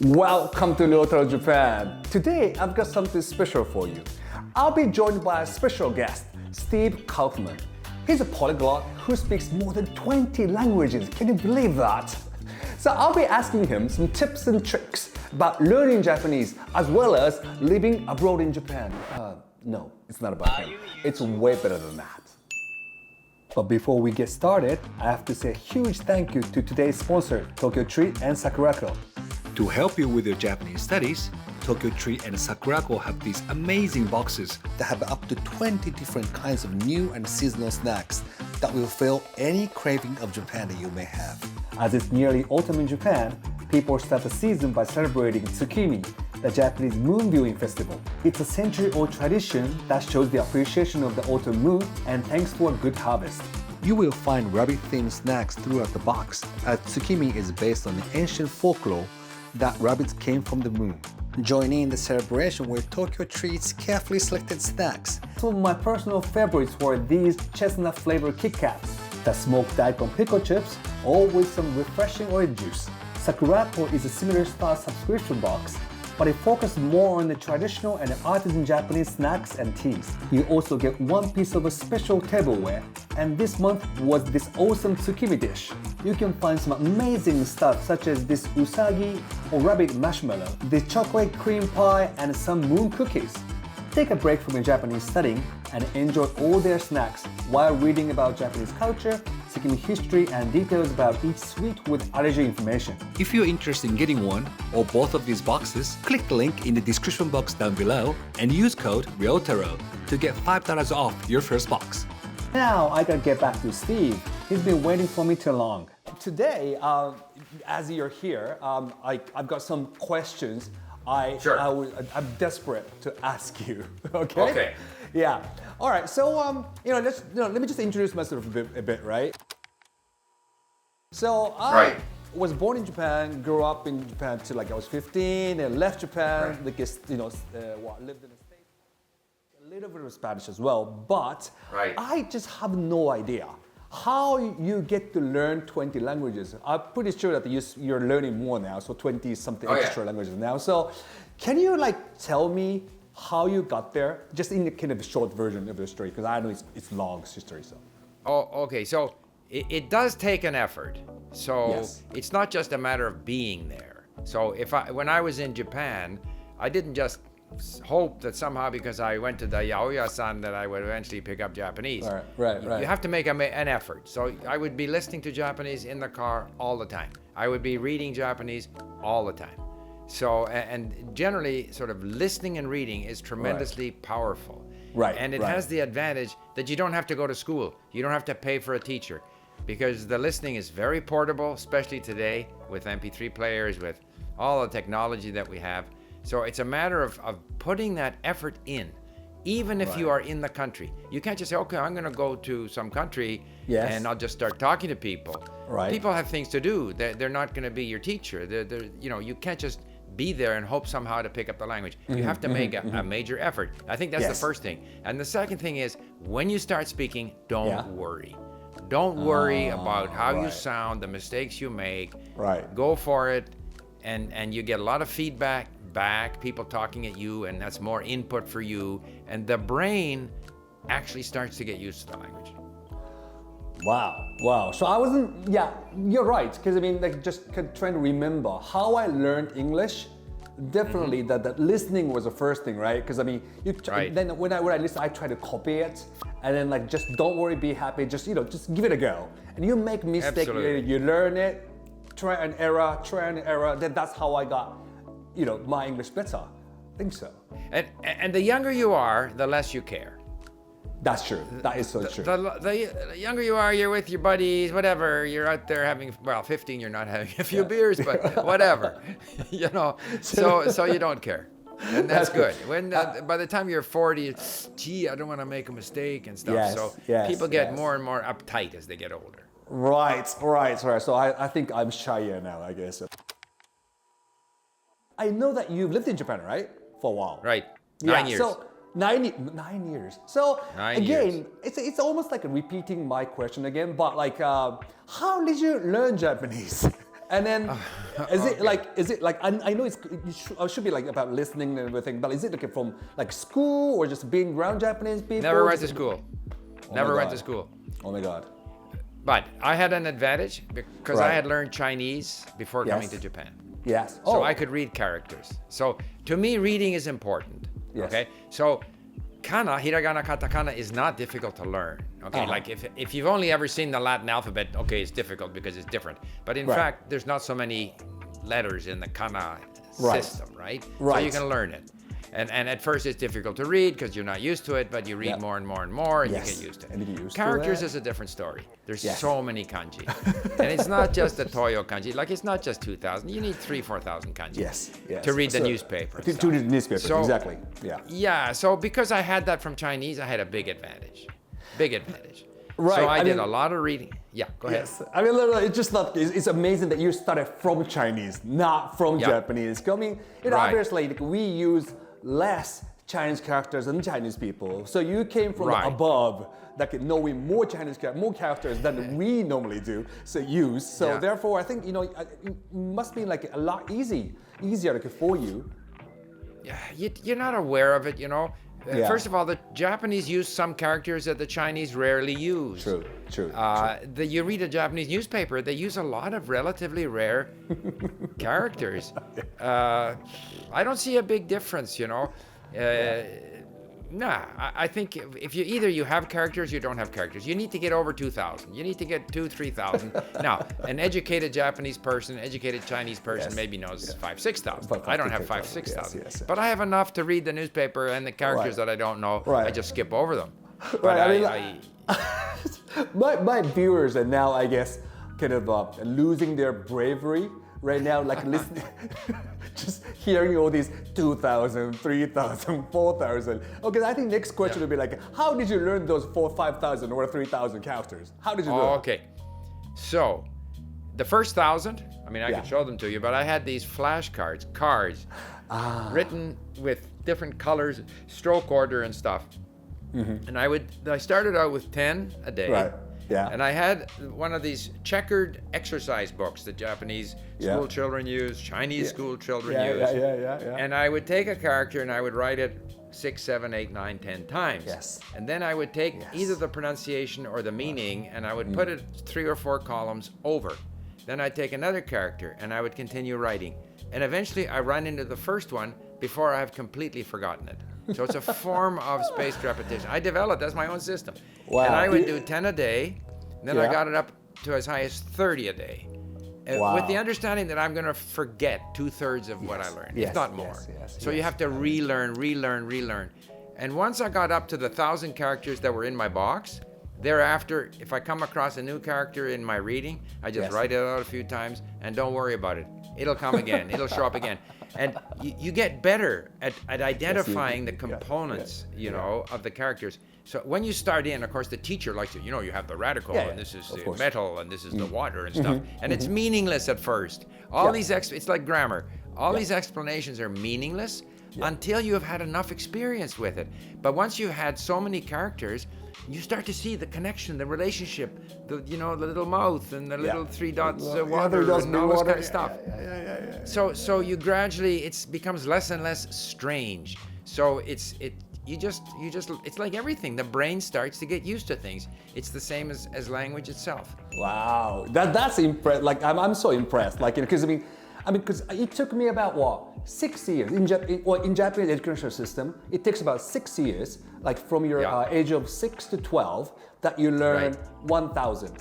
Welcome to Ryotaro Japan. Today I've got something special for you. I'll be joined by a special guest, Steve Kaufmann. He's a polyglot who speaks more than 20 languages. Can you believe that? So I'll be asking him some tips and tricks about learning Japanese as well as living abroad in Japan. No, it's not about him. It's way better than that. But before we get started, I have to say a huge thank you to today's sponsor, Tokyo Treat and Sakuraco. To help you with your Japanese studies, Tokyo Treat and Sakuraco have these amazing boxes That have up to 20 different kinds of new and seasonal snacks that will fill any craving of Japan that you may have. As it's nearly autumn in Japan, people start the season by celebrating Tsukimi, the Japanese moon viewing festival. It's a century-old tradition that shows the appreciation of the autumn moon and thanks for a good harvest. You will find rabbit-themed snacks throughout the box, as Tsukimi is based on the ancient folklore that rabbits came from the moon. Join in the celebration with Tokyo Treat's carefully selected snacks. Some of my personal favorites were these chestnut-flavored Kit Kats, the smoked daikon pickle chips, all with some refreshing orange juice. Sakuraco is a similar style subscription box, but it focuses more on the traditional and artisan Japanese snacks and teas. You also get one piece of a special tableware, and this month was this awesome tsukimi dish. You can find some amazing stuff such as this usagi or rabbit marshmallow, this chocolate cream pie, and some moon cookies. Take a break from your Japanese studying and enjoy all their snacks while reading about Japanese culture, Tsukimi history, and details about each sweet with allergy information. If you're interested in getting one or both of these boxes, click the link in the description box down below and use code RYOTARO to get $5 off your first box. Now I gotta get back to Steve. He's been waiting for me too long. Today, as you're here, I've got some questions I'm desperate to ask you. Okay? Okay. Yeah. All right. So let me just introduce myself a bit, right? So I was born in Japan, grew up in Japan till like I was 15, and left Japan. Lived in the States. A little bit of Spanish as well, but I just have no idea how you get to learn 20 languages. I'm pretty sure that you're learning more now, so 20 something extra languages now. So can you tell me how you got there, just in the kind of short version of the story, because I know it's long history. So. Oh, okay. So it does take an effort. So Yes. it's not just a matter of being there. So when I was in Japan, I didn't just hope that somehow because I went to the yaoya-san that I would eventually pick up Japanese. Right. You have to make an effort. So I would be listening to Japanese in the car all the time. I would be reading Japanese all the time. So, and generally sort of listening and reading is tremendously powerful. Right. And it has the advantage that you don't have to go to school. You don't have to pay for a teacher because the listening is very portable, especially today with MP3 players, with all the technology that we have. So it's a matter of putting that effort in, even if you are in the country. You can't just say, okay, I'm going to go to some country and I'll just start talking to people. Right. People have things to do. They're not going to be your teacher. You can't just be there and hope somehow to pick up the language. You have to make a major effort. I think that's the first thing. And the second thing is, when you start speaking, don't worry. Don't worry about how you sound, the mistakes you make. Right. Go for it, and you get a lot of feedback back, people talking at you, and that's more input for you. And the brain actually starts to get used to the language. Wow. So I wasn't, you're right. Because just trying to remember how I learned English, definitely that listening was the first thing, right? Because then when I listen, I try to copy it. And then just don't worry, be happy, just give it a go. And you make mistake, you learn it, try and error, then that's how I got, my English better. I think so. And the younger you are, the less you care. That's true. That is so true. The younger you are, you're with your buddies, whatever. You're out there having, 15, you're not having a few beers, but whatever. So you don't care. And that's good. When by the time you're 40, I don't want to make a mistake and stuff. People get more and more uptight as they get older. Right. So I think I'm shyer now, I guess. I know that you've lived in Japan, right? For a while. Right. 9 years. So 9 years. So 9 again, years. it's almost like repeating my question again, but how did you learn Japanese? And then, is it like I know it should be like about listening and everything, but is it like from like school or just being around Japanese people? Never went to school. Oh Never my went to God. school. Oh my God. But I had an advantage because I Right. had learned Chinese before coming to Yes. Japan. Yes. So I could read characters. So to me, reading is important. Yes. Okay. So kana, hiragana, katakana is not difficult to learn. Okay. Uh-huh. Like if you've only ever seen the Latin alphabet, okay, it's difficult because it's different. But in Right. fact, there's not so many letters in the kana Right. system, right? So Right. you can learn it. And at first it's difficult to read because you're not used to it, but you read Yeah. more and more and more and Yes. you get used to it. And you get used to Characters that. is a different story. There's Yes. so many kanji. And it's not just the Toyo kanji. Like it's not just 2,000. You need 4,000 kanji Yes. to read the So- newspaper. and To stuff. read the newspaper. So- Exactly. Yeah. Yeah, so because I had that from Chinese, I had a big advantage. Big advantage. Right, So I did mean- a lot of reading. Yeah, go ahead. Yes, I mean, literally, it's just not. It's amazing that you started from Chinese, not from Yeah. Japanese. I mean, Right. obviously, like, we use less Chinese characters than Chinese people. So you came from Right. above, like knowing more more characters than we normally do. So use. So Yeah. therefore, I think it must be like a lot easier like, for you. Yeah, you're not aware of it, you know. Yeah. First of all, the Japanese use some characters that the Chinese rarely use. True. You read a Japanese newspaper, they use a lot of relatively rare characters. I don't see a big difference, you know. Nah, I think if you have characters, you don't have characters. You need to get over 2,000. You need to get 3,000. Now, an educated Japanese person, educated Chinese person Yes. maybe knows 5,000, 6,000. But I don't have 5,000, 6,000. yes. But I have enough to read the newspaper and the characters Right. that I don't know. Right. I just skip over them. But Right, I mean, my viewers are now, I guess, kind of losing their bravery right now, like listening, just hearing all these 2,000, 3,000, 4,000. Okay, I think next question would be like, how did you learn those 5,000 or 3,000 characters? How did you learn? Okay. So, the first 1,000, I mean, I Yeah. could show them to you, but I had these flashcards, cards, written with different colors, stroke order and stuff. And I started out with 10 a day. Right. Yeah. And I had one of these checkered exercise books that Japanese Yeah. school children use, Chinese school children Yeah, use. yeah. And I would take a character and I would write it 6, 7, 8, 9, 10 times. Yes. And then I would take Yes. either the pronunciation or the meaning and I would put it 3 or 4 columns over. Then I'd take another character and I would continue writing. And eventually I run into the first one before I have completely forgotten it. So it's a form of spaced repetition. I developed, that's my own system. Wow. And I would do 10 a day. Then I Yeah. got it up to as high as 30 a day. Wow. With the understanding that I'm going to forget 2/3 of what I learned, Yes, if not more. yes, So you yes. have to relearn. And once I got up to the 1,000 characters that were in my box, thereafter, if I come across a new character in my reading, I just Yes. write it out a few times and don't worry about it. It'll come again. It'll show up again. And you get better at identifying the components, you know, of the characters. So when you start in, of course, the teacher likes to, you have the radical, Yeah, and this is of the course. metal, and this is the water and stuff. And it's meaningless at first. All these, it's like grammar. All these explanations are meaningless until you have had enough experience with it. But once you've had so many characters, you start to see the connection, the relationship, the little mouth and the little 3 dots water and all this kind of stuff. So you gradually, it becomes less and less strange. So it's like everything. The brain starts to get used to things. It's the same as language itself. Wow, that's impressive. Like I'm so impressed. Like because because it took me about 6 years in Japanese educational system. It takes about 6 years, like from your age of 6 to 12, that you learn Right. 1,000,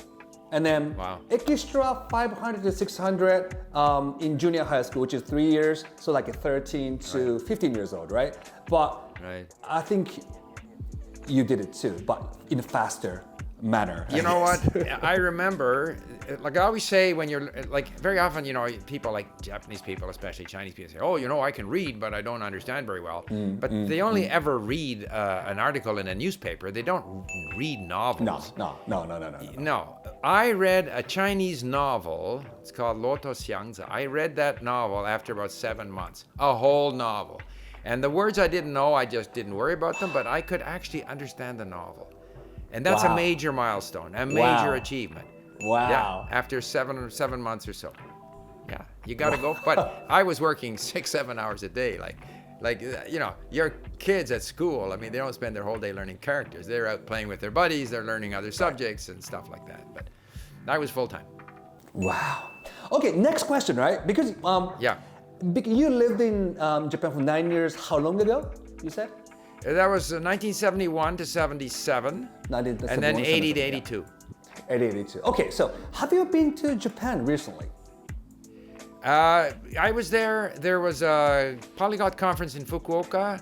and then extra 500 to 600 in junior high school, which is 3 years, so like 13 to 15 years old, right? But I think you did it too, but in a faster manner. You know what? I remember, like I always say, when you're like, very often, people like Japanese people, especially Chinese people, say, "Oh, I can read, but I don't understand very well." But they only ever read an article in a newspaper. They don't read novels. No. No, I read a Chinese novel. It's called Loto Xiangzi. I read that novel after about 7 months, a whole novel. And the words I didn't know, I just didn't worry about them, but I could actually understand the novel. And that's a major milestone, a major achievement. Wow. Yeah, after seven months or so. Yeah, you got to go. But I was working 6-7 hours a day. Like your kids at school, I mean, they don't spend their whole day learning characters. They're out playing with their buddies. They're learning other subjects and stuff like that. But I was full time. Wow. Okay, next question, right? Because Yeah. you lived in Japan for 9 years. How long ago? You said? That was 1971 to 77, and then 80 to 82. 80, 82. Okay, so have you been to Japan recently? I was there. There was a Polyglot conference in Fukuoka.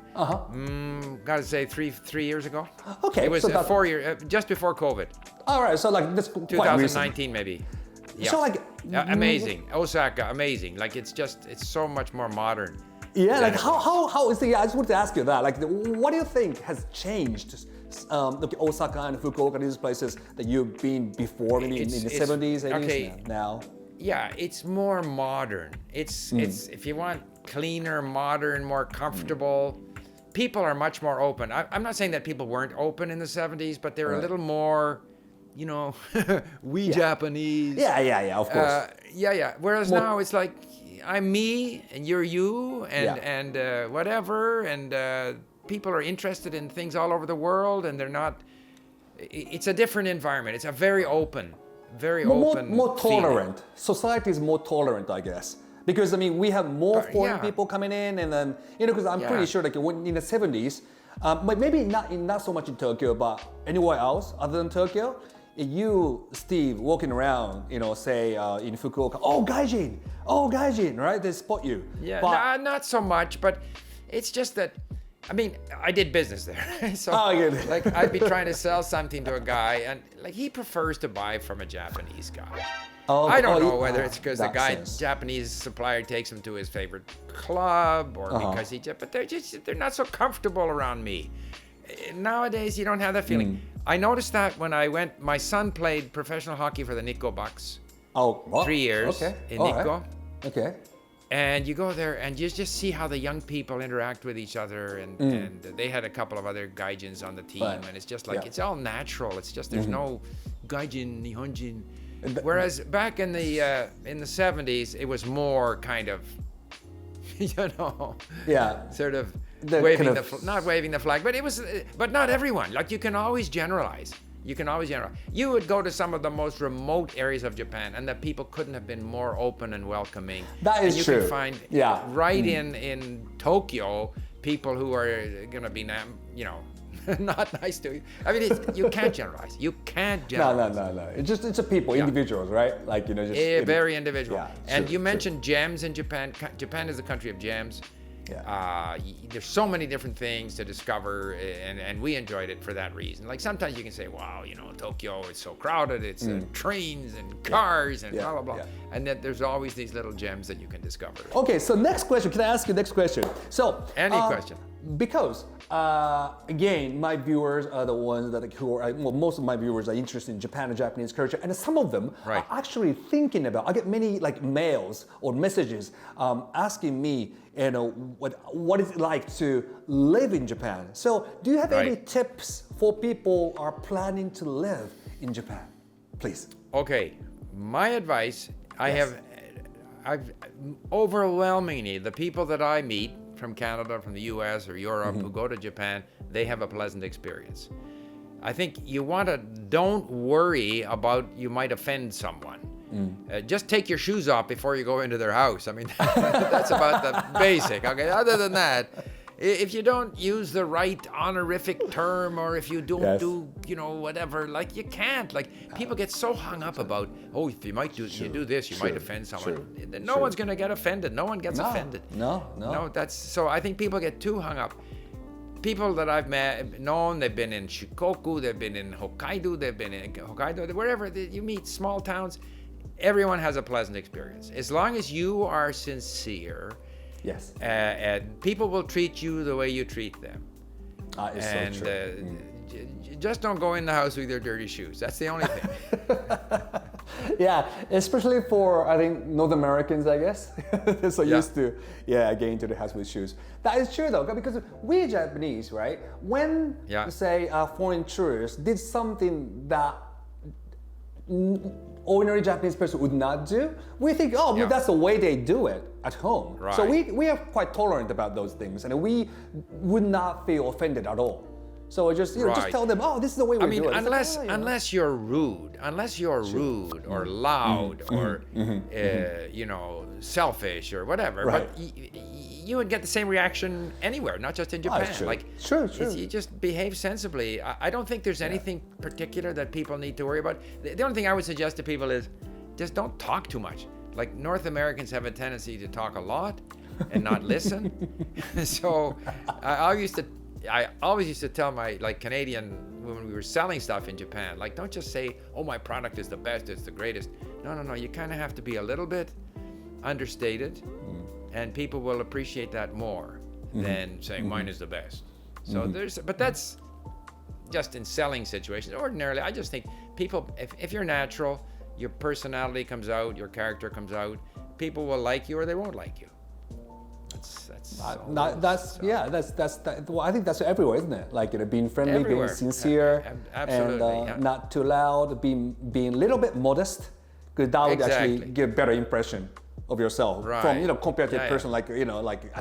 Gotta say, three years ago. Okay, it was so that's 4 years, just before COVID. All right, so like that's quite 2019 maybe. Yeah. So like amazing, Osaka, amazing. Like it's so much more modern. Yeah, like how is the? Yeah, I just wanted to ask you that. Like, what do you think has changed? Like Osaka and Fukuoka, these places that you've been before, maybe in the 70s, 80s, okay. now. Yeah, it's more modern. It's if you want cleaner, modern, more comfortable. People are much more open. I'm not saying that people weren't open in the 70s, but they're a little more, Japanese. Yeah, of course. Yeah. Whereas now it's like, I'm me and you're you and whatever, and people are interested in things all over the world, and they're not. It's a different environment. It's a very open, more feeling. tolerant. Society is more tolerant, I guess, because I mean we have more foreign people coming in, and then because I'm pretty sure like when in the 70s, but maybe not so much in Tokyo, but anywhere else other than Tokyo. You, Steve, walking around, say in Fukuoka, oh gaijin, right? They spot you. Yeah, but, not so much, but it's just that, I mean, I did business there. So, like, I'd be trying to sell something to a guy, and like he prefers to buy from a Japanese guy. I don't know whether it's because the Japanese supplier takes him to his favorite club, or because but they're not so comfortable around me. Nowadays, you don't have that feeling. I noticed that when my son played professional hockey for the Nikko Bucks. 3 years in Nikko. Okay. And you go there and you just see how the young people interact with each other, and they had a couple of other gaijins on the team, and it's just like it's all natural. It's just there's no gaijin, nihonjin. Whereas back in the 70s, it was more kind of, sort of waving not waving the flag, but it was, but not everyone. Like you can always generalize. You would go to some of the most remote areas of Japan, and the people couldn't have been more open and welcoming. That is true. You can find in Tokyo people who are gonna be not nice to you. I mean, you can't generalize. You can't generalize. No. It's a people, individuals, right? Like just very individual. Yeah, and you mentioned gems in Japan. Japan is the country of gems. Yeah. There's so many different things to discover, and we enjoyed it for that reason. Like sometimes you can say, wow, Tokyo, it's so crowded, it's trains and cars and blah, blah, blah. And then there's always these little gems that you can discover. Okay, so next question. Can I ask you next question? So any question. Because again, my viewers are the ones that most of my viewers are interested in Japan and Japanese culture, and some of them are actually thinking about. I get many like mails or messages asking me, what is it like to live in Japan? So, do you have any tips for people who are planning to live in Japan, please? Okay, my advice. I've overwhelmingly the people that I meet from Canada, from the US or Europe who go to Japan, they have a pleasant experience. I think don't worry about you might offend someone. Just take your shoes off before you go into their house. I mean, that's about the basic. Okay. Other than that, if you don't use the right honorific term, or if you don't do, whatever, like you can't. Like people get so hung up about, if you might you do this, you might offend someone. No one's gonna get offended. No one gets offended. No. That's so. I think people get too hung up. People that I've known, they've been in Shikoku, they've been in Hokkaido, wherever you meet, small towns. Everyone has a pleasant experience as long as you are sincere. Yes. And people will treat you the way you treat them. It's so true. Just don't go in the house with your dirty shoes. That's the only thing. Yeah, especially for, I think, North Americans, I guess. They're so used to, getting into the house with shoes. That is true though, because we Japanese, right? When, say, foreign tourists did something that ordinary Japanese person would not do, we think, Yeah. that's the way they do it at home. Right. So we are quite tolerant about those things, and we would not feel offended at all. So I just just Right. tell them, this is the way we I mean, do it. It's like, unless you're rude, or loud, or selfish or whatever, Right. but you would get the same reaction anywhere, not just in Japan. it's true. Like, Sure. you just behave sensibly. I don't think there's anything particular that people need to worry about. The only thing I would suggest to people is just don't talk too much. Like, North Americans have a tendency to talk a lot and not listen. So I always used to tell my Canadian, when we were selling stuff in Japan, like, don't just say, oh, my product is the best, it's the greatest. No. You kind of have to be a little bit understated, and people will appreciate that more than saying mine is the best. So but that's just in selling situations. Ordinarily, I just think people, if you're natural, your personality comes out, your character comes out, people will like you or they won't like you. Well, I think that's everywhere, isn't it? Like, being friendly, Everywhere. being sincere, Absolutely, and not too loud, being a little bit modest, because that would actually Exactly. give a better impression of yourself from Right. compared to a Yeah, person like I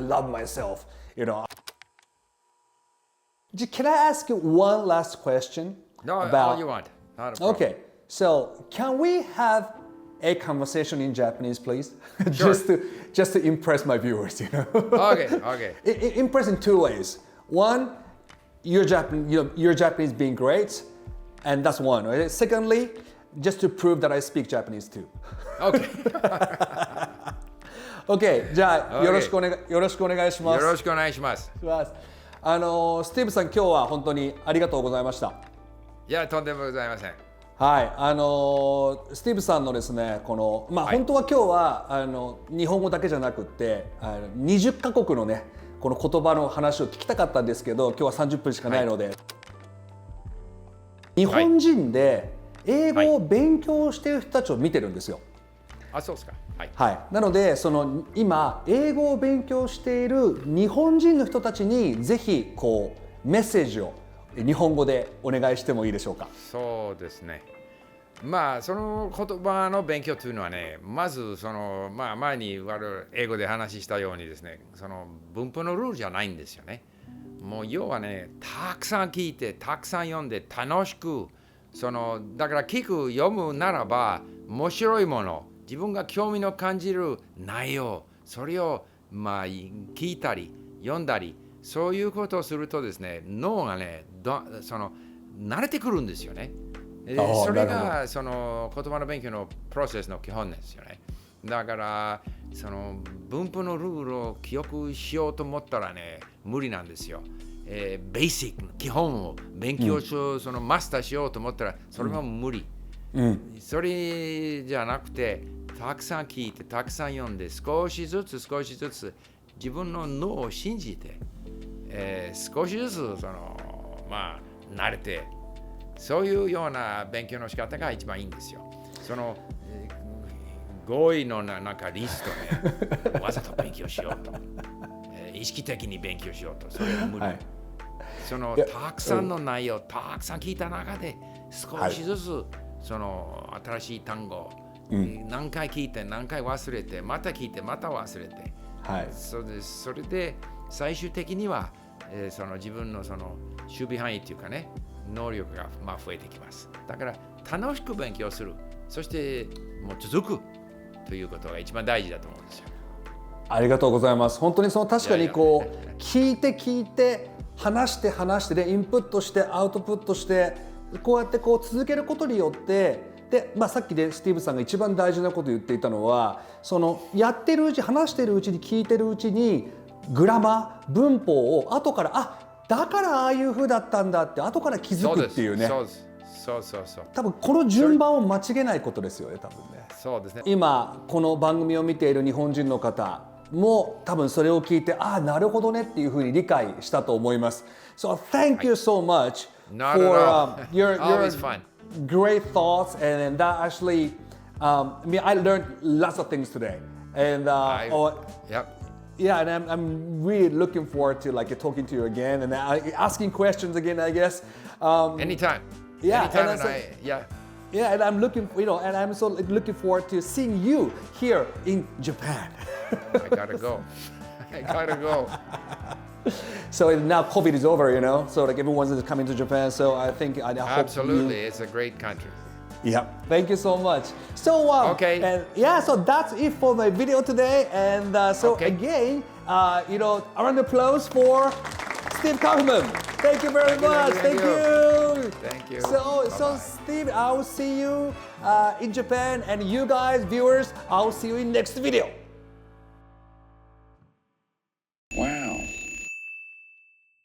love myself. Can I ask you one last question? No, about all you want. Not a problem. Okay, so can we have a conversation in Japanese, please? Sure. just to impress my viewers, Okay. Impress in two ways. One, your Japanese being great, and that's one. Right? Secondly, just to prove that I speak Japanese too. Okay. Okay, じゃあ、 Okay. よろしくお願いします。よろしくお願いします。スティーブさん、今日は本当にありがとうございました。いや、とんでもございません。はい、スティーブさんのですね、本当は今日は日本語だけじゃなくって20カ国のね、この言葉の話を聞きたかったんですけど、今日は30分しかないので、日本人で英語を勉強している人たちを見てるんですよ。あ、そうですか。はい。はい、なので今英語を勉強している日本人の人たちにぜひメッセージを日本語でお願いしてもいいでしょうか。そうですね。まあその言葉の勉強というのはね、まず前に英語で話したようにですね、その文法のルールじゃないんですよね。もう要はね、たくさん聞いて、たくさん読んで楽しく、だから読むならば面白いもの、自分が興味の感じる内容、それを聞いたり読んだり、そういうことをするとですね、脳がね、慣れてくるんですよね。それがその言葉の勉強のプロセスの基本ですよね。だから文法のルールを記憶しようと思ったらね、無理なんですよ。ベーシックの基本を勉強しよう、マスターしようと思ったらそれも無理。それじゃなくて、たくさん聞いて、たくさん読んで、少しずつ自分の脳を信じて、少しずつ慣れて、そういうような勉強の仕方が一番いいんですよ。語彙のなんかリストね、わざと勉強しようと、意識的に勉強しようと、それは無理。はい、たくさんの内容、たくさん聞いた中で、少しずつ、新しい単語、何回聞いて、何回忘れて、また聞いて、また忘れて、それで最終的には、自分の守備範囲というかね、能力が増えてきます。だから楽しく勉強する、そしてもう続くということが一番大事だと思うんですよ。ありがとうございます。本当に確かに聞いて話してでインプットしてアウトプットしてこうやって続けることによってで、さっきでスティーブさんが一番大事なことを言っていたのはやってるうち話してるうちに聞いてるうちにグラマー文法を後からだからああいう風だったんだって後から気づくっていうね。そう。多分この順番を間違えないことですよね、多分ね。そうですね。今この番組を見ている日本人の方も多分それを聞いてなるほどねっていう風に理解したと思います。So thank you so much for your great thoughts and that actually I learned lots of things today and Yeah, and I'm really looking forward to talking to you again and asking questions again, I guess. Anytime. Yeah, Anytime, Yeah, and I'm so looking forward to seeing you here in Japan. I gotta go. I gotta go. So now COVID is over, so like everyone's coming to Japan. So I think I hope Absolutely, it's a great country. Yeah, thank you so much. So Okay. and yeah, so that's it for my video today. And again, a round of applause for Steve Kaufmann. Thank you very much. Thank you. Thank you. So Bye-bye. Steve, I will see you in Japan, and you guys, viewers, I will see you in next video.